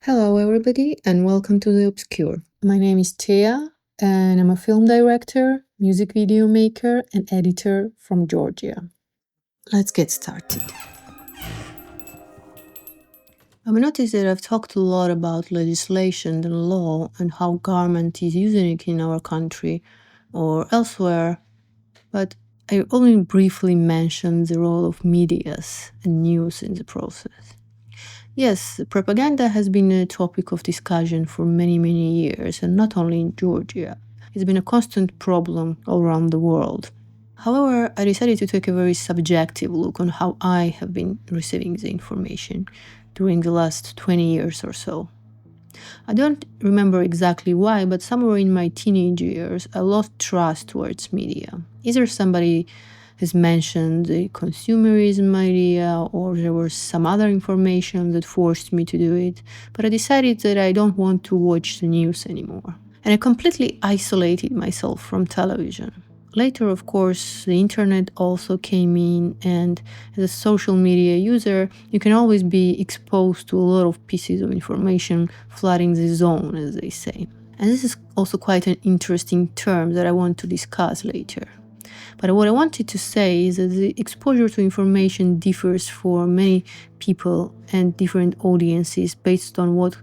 Hello, everybody, and welcome to The Obscure. My name is Tia, and I'm a film director, music video maker, and editor from Georgia. Let's get started. I've noticed that I've talked a lot about legislation and law and how government is using it in our country or elsewhere, but I only briefly mentioned the role of medias and news in the process. Yes, propaganda has been a topic of discussion for many, many years, and not only in Georgia. It's been a constant problem all around the world. However, I decided to take a very subjective look on how I have been receiving the information during the last 20 years or so. I don't remember exactly why, but somewhere in my teenage years, I lost trust towards media. Either somebody has mentioned the consumerism idea, or there was some other information that forced me to do it, but I decided that I don't want to watch the news anymore. And I completely isolated myself from television. Later, of course, the internet also came in, and as a social media user, you can always be exposed to a lot of pieces of information flooding the zone, as they say. And this is also quite an interesting term that I want to discuss later. But what I wanted to say is that the exposure to information differs for many people and different audiences based on what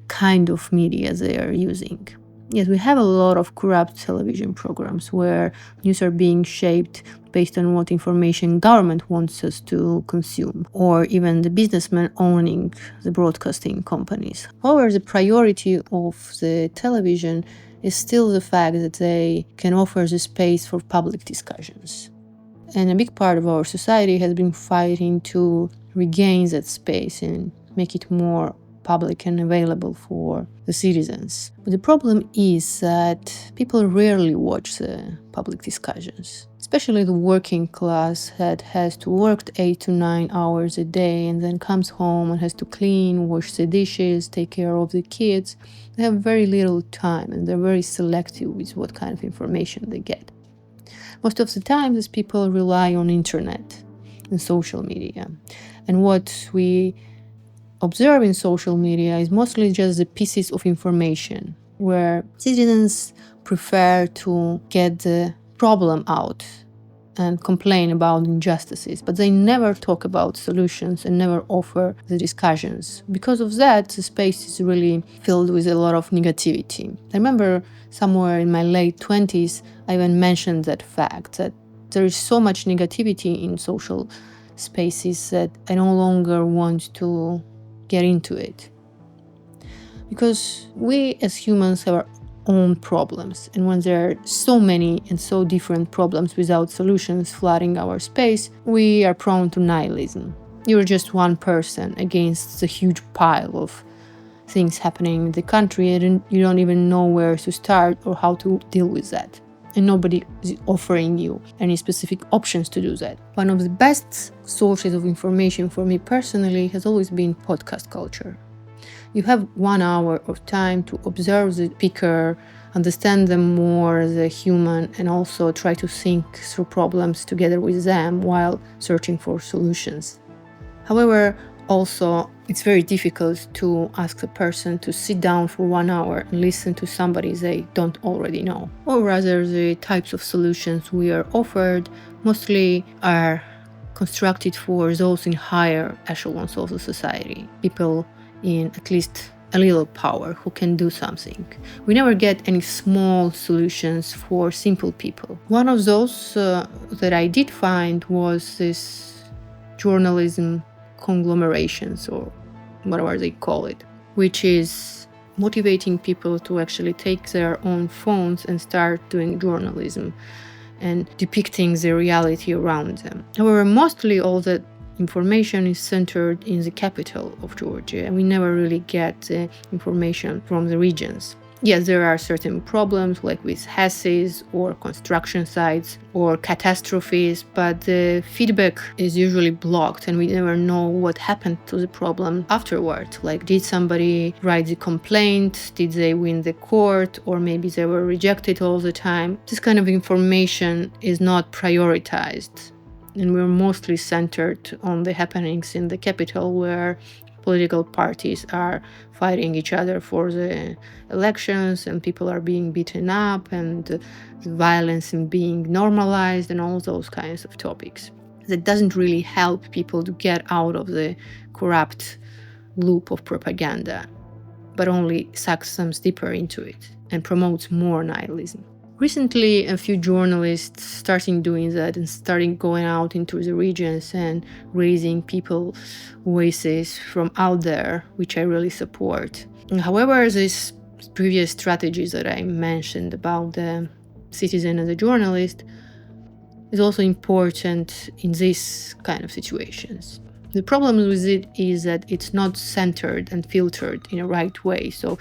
kind of media they are using. Yes, we have a lot of corrupt television programs where news are being shaped based on what information government wants us to consume, or even the businessmen owning the broadcasting companies. However, the priority of the television is still the fact that they can offer the space for public discussions. And a big part of our society has been fighting to regain that space and make it more public and available for the citizens. But the problem is that people rarely watch the public discussions, especially the working class that has to work 8 to 9 hours a day and then comes home and has to clean, wash the dishes, take care of the kids. They have very little time and they're very selective with what kind of information they get. Most of the time, these people rely on internet and social media. And what we observe in social media is mostly just the pieces of information where citizens prefer to get the problem out and complain about injustices, but they never talk about solutions and never offer the discussions. Because of that, the space is really filled with a lot of negativity. I remember somewhere in my late 20s, I even mentioned that fact, that there is so much negativity in social spaces that I no longer want to get into it. Because we as humans have our own problems, and when there are so many and so different problems without solutions flooding our space, we are prone to nihilism. You're just one person against the huge pile of things happening in the country, and you don't even know where to start or how to deal with that. And nobody is offering you any specific options to do that. One of the best sources of information for me personally has always been podcast culture. You have 1 hour of time to observe the speaker, understand them more as a human, and also try to think through problems together with them while searching for solutions. However, also, it's very difficult to ask a person to sit down for 1 hour and listen to somebody they don't already know. Or rather, the types of solutions we are offered mostly are constructed for those in higher echelons of the society, people in at least a little power who can do something. We never get any small solutions for simple people. One of those that I did find was this journalism conglomerations, or whatever they call it, which is motivating people to actually take their own phones and start doing journalism and depicting the reality around them. However, mostly all that information is centered in the capital of Georgia, and we never really get information from the regions. Yes, there are certain problems like with HASIs or construction sites or catastrophes, but the feedback is usually blocked and we never know what happened to the problem afterward. Like, did somebody write the complaint? Did they win the court? Or maybe they were rejected all the time. This kind of information is not prioritized. And we're mostly centered on the happenings in the capital, where political parties are fighting each other for the elections, and people are being beaten up, and the violence is being normalized, and all those kinds of topics. That doesn't really help people to get out of the corrupt loop of propaganda, but only sucks them deeper into it and promotes more nihilism. Recently, a few journalists starting doing that and starting going out into the regions and raising people's voices from out there, which I really support. However, these previous strategies that I mentioned about the citizen and the journalist is also important in these kind of situations. The problem with it is that it's not centered and filtered in a right way. So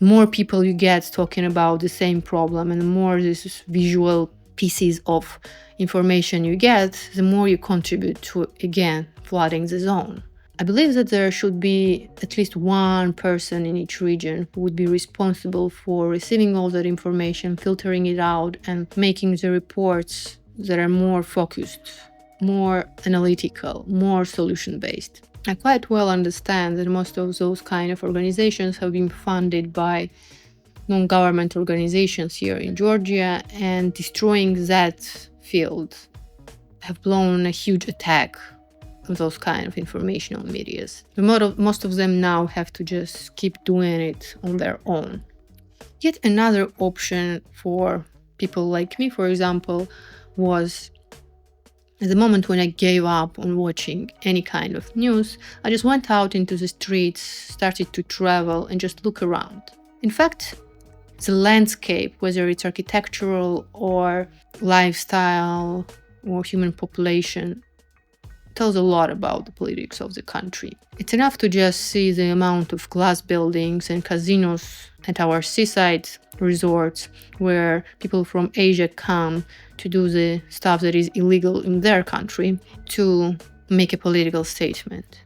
more people you get talking about the same problem, and the more these visual pieces of information you get, the more you contribute to, again, flooding the zone. I believe that there should be at least one person in each region who would be responsible for receiving all that information, filtering it out, and making the reports that are more focused, more analytical, more solution-based. I quite well understand that most of those kind of organizations have been funded by non-government organizations here in Georgia, and destroying that field have blown a huge attack on those kind of informational medias. Most of them now have to just keep doing it on their own. Yet another option for people like me, for example, was at the moment when I gave up on watching any kind of news, I just went out into the streets, started to travel and just look around. In fact, the landscape, whether it's architectural or lifestyle or human population, tells a lot about the politics of the country. It's enough to just see the amount of glass buildings and casinos at our seaside resorts where people from Asia come to do the stuff that is illegal in their country to make a political statement.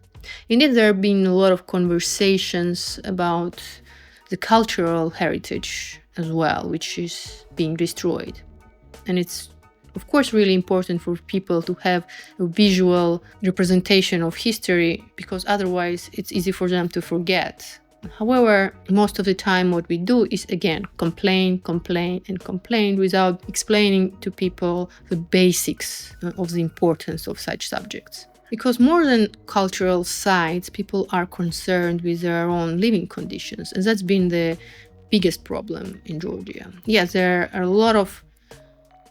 Indeed, there have been a lot of conversations about the cultural heritage as well, which is being destroyed. And it's, of course, really important for people to have a visual representation of history, because otherwise it's easy for them to forget. However, most of the time what we do is, again, complain without explaining to people the basics of the importance of such subjects. Because more than cultural sites, people are concerned with their own living conditions, and that's been the biggest problem in Georgia. Yes, there are a lot of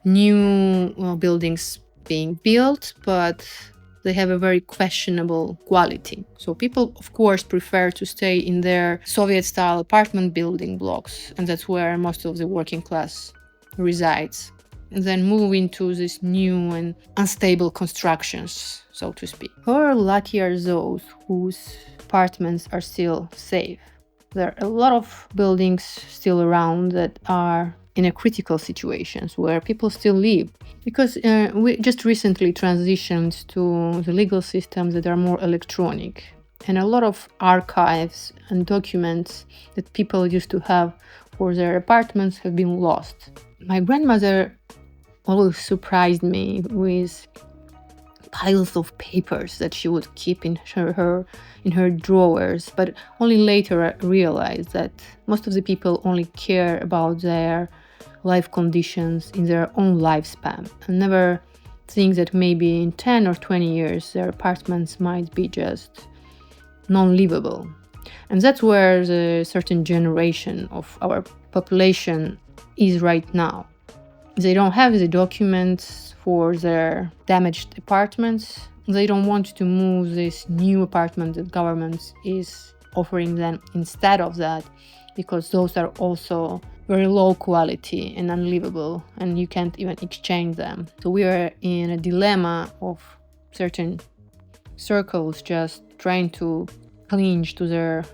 new buildings being built, but they have a very questionable quality. So people, of course, prefer to stay in their Soviet-style apartment building blocks, and that's where most of the working class resides, and then move into these new and unstable constructions, so to speak. How lucky are those whose apartments are still safe? There are a lot of buildings still around that are in a critical situations where people still live, because we just recently transitioned to the legal systems that are more electronic, and a lot of archives and documents that people used to have for their apartments have been lost. My grandmother always surprised me with piles of papers that she would keep in her drawers, but only later I realized that most of the people only care about their life conditions in their own lifespan, and never think that maybe in 10 or 20 years their apartments might be just non-livable. And that's where the certain generation of our population is right now. They don't have the documents for their damaged apartments. They don't want to move this new apartment that government is offering them instead of that, because those are also very low quality and unlivable, and you can't even exchange them. So we are in a dilemma of certain circles just trying to cling to their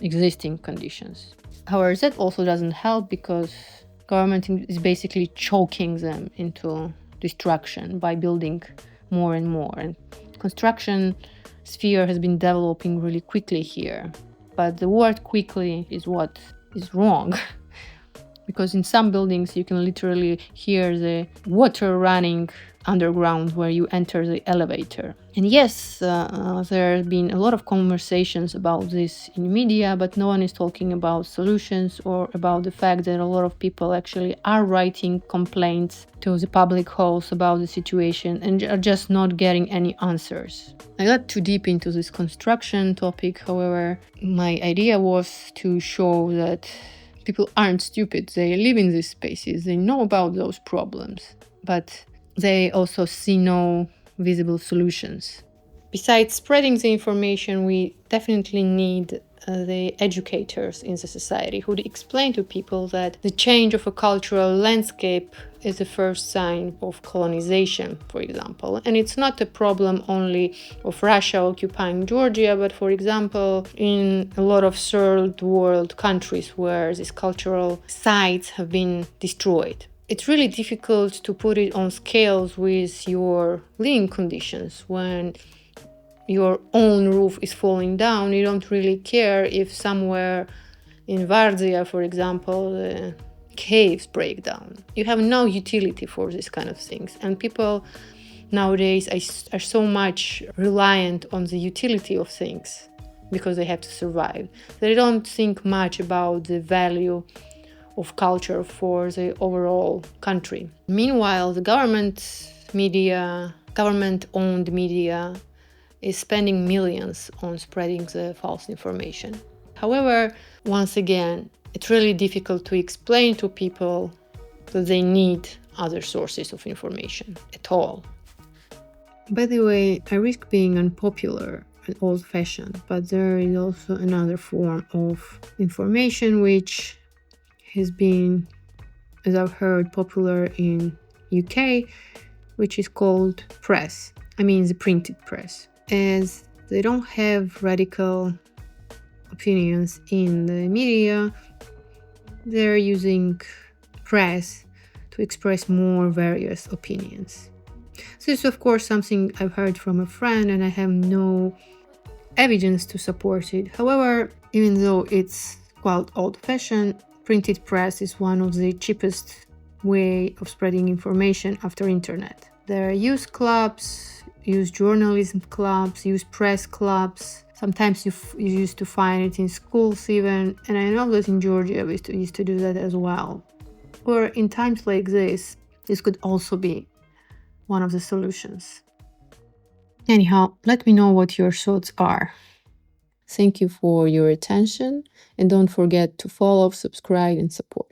existing conditions. However, that also doesn't help, because government is basically choking them into destruction by building more and more. And construction sphere has been developing really quickly here. But the word quickly is what is wrong. because in some buildings you can literally hear the water running underground where you enter the elevator. And yes, there have been a lot of conversations about this in media, but no one is talking about solutions or about the fact that a lot of people actually are writing complaints to the public halls about the situation and are just not getting any answers. I got too deep into this construction topic, however, my idea was to show that people aren't stupid. They live in these spaces, they know about those problems, but they also see no visible solutions. Besides spreading the information, we definitely need the educators in the society who explain to people that the change of a cultural landscape is the first sign of colonization, for example. And it's not a problem only of Russia occupying Georgia, but for example, in a lot of third world countries where these cultural sites have been destroyed. It's really difficult to put it on scales with your living conditions. When your own roof is falling down, you don't really care if somewhere in Vardia, for example, the caves break down. You have no utility for these kind of things. And people nowadays are so much reliant on the utility of things because they have to survive. They don't think much about the value of culture for the overall country. Meanwhile, the government-owned media is spending millions on spreading the false information. However, once again, it's really difficult to explain to people that they need other sources of information at all. By the way, I risk being unpopular and old-fashioned, but there is also another form of information which has been, as I've heard, popular in UK, which is called press. I mean the printed press. As they don't have radical opinions in the media, they're using press to express more various opinions. This is of course something I've heard from a friend and I have no evidence to support it. However, even though it's quite old-fashioned, printed press is one of the cheapest way of spreading information after internet. There are youth clubs, youth journalism clubs, youth press clubs. Sometimes you used to find it in schools even, and I know that in Georgia we used to do that as well. Or in times like this could also be one of the solutions. Anyhow, let me know what your thoughts are. Thank you for your attention, and don't forget to follow, subscribe, and support.